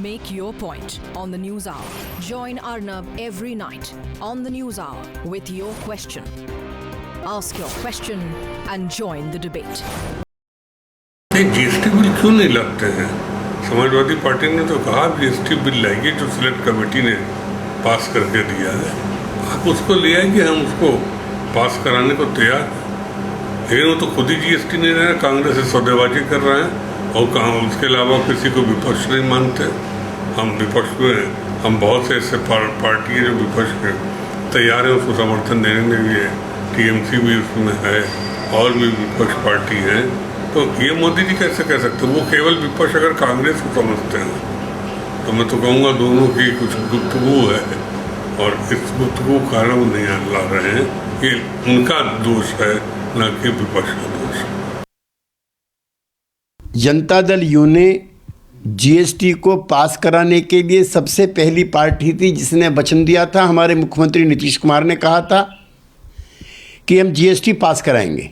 Make your point on the News Hour. Join Arnab every night on the News Hour with your question. Ask your question and join the debate. GST bill क्यों नहीं लाते हैं? Samajwadi party ने तो कहा GST bill लाएगी जो select committee ने पास करके दिया है। आप उसको ले आएंगे, हम उसको पास कराने को तैयार हैं। लेकिन वो तो खुद ही जीएसटी नहीं रहे, कांग्रेस से सौदेबाजी कर रहे हैं और उसके अलावा किसी को विपक्ष नहीं मानते। हम विपक्ष में हम बहुत से ऐसे पार्टी है जो विपक्ष के तैयार है उसको समर्थन देने के लिए। टीएमसी भी उसमें है और भी विपक्ष पार्टी है। तो ये मोदी जी कैसे कह सकते हैं? वो केवल विपक्ष अगर कांग्रेस को समझते हैं तो मैं तो कहूँगा दोनों की कुछ गुफ्तगू है और इस गुफ्तगू का कारण वो नहीं ला रहे हैं। ये उनका दोष है, न कि विपक्ष का दोष। जनता दल यू ने जीएसटी को पास कराने के लिए सबसे पहली पार्टी थी जिसने वचन दिया था। हमारे मुख्यमंत्री नीतीश कुमार ने कहा था कि हम जीएसटी पास कराएंगे।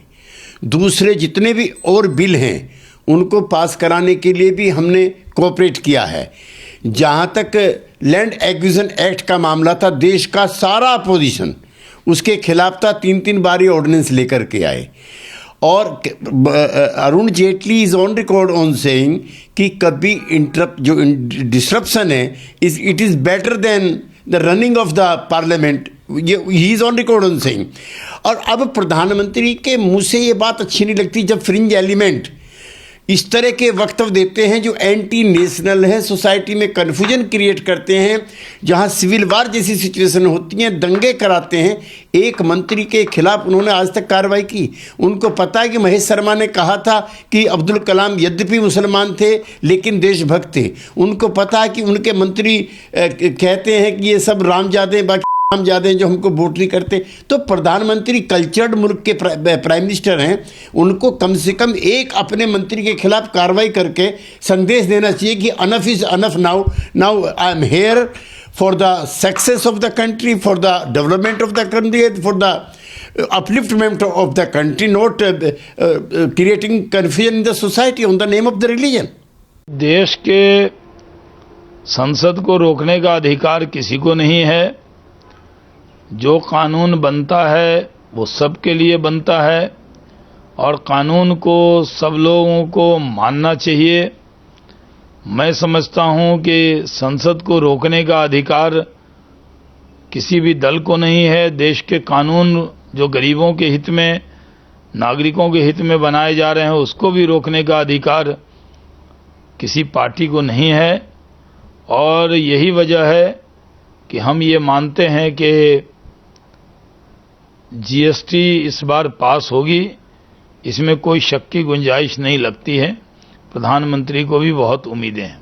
दूसरे जितने भी और बिल हैं उनको पास कराने के लिए भी हमने कोऑपरेट किया है। जहाँ तक लैंड एक्विजिशन एक्ट का मामला था, देश का सारा अपोजिशन उसके खिलाफ था। 3 बार ये ऑर्डिनेंस लेकर के आए और Arun Jaitley is on record on saying कि कभी जो डिसरप्शन है it is better than the running of the parliament. ये ही is on record on saying. और अब प्रधानमंत्री के मुंह से ये बात अच्छी नहीं लगती जब फ्रिंज एलिमेंट इस तरह के वक्तव्य देते हैं जो एंटी नेशनल है, सोसाइटी में कन्फ्यूजन क्रिएट करते हैं, जहां सिविल वार जैसी सिचुएशन होती हैं, दंगे कराते हैं। एक मंत्री के खिलाफ उन्होंने आज तक कार्रवाई की। उनको पता है कि महेश शर्मा ने कहा था कि अब्दुल कलाम यद्यपि मुसलमान थे लेकिन देशभक्त थे। उनको पता है कि उनके मंत्री कहते हैं कि ये सब रामजादे बाकी रामजादे जो हमको वोट नहीं करते। तो प्रधानमंत्री कल्चर्ड मुल्क के प्राइम मिनिस्टर हैं, उनको कम से कम एक अपने मंत्री के खिलाफ कार्रवाई करके संदेश देना चाहिए कि enough is enough. Now I am here for the success of the country, for the development of the country, for the upliftment of the country, not creating confusion in the society on the name of the religion. देश के संसद को रोकने का अधिकार किसी को नहीं है। जो कानून बनता है वो सबके लिए बनता है और कानून को सब लोगों को मानना चाहिए। मैं समझता हूं कि संसद को रोकने का अधिकार किसी भी दल को नहीं है। देश के कानून जो गरीबों के हित में, नागरिकों के हित में बनाए जा रहे हैं उसको भी रोकने का अधिकार किसी पार्टी को नहीं है। और यही वजह है कि हम ये मानते हैं कि जीएसटी इस बार पास होगी, इसमें कोई शक की गुंजाइश नहीं लगती है। प्रधानमंत्री को भी बहुत उम्मीदें हैं।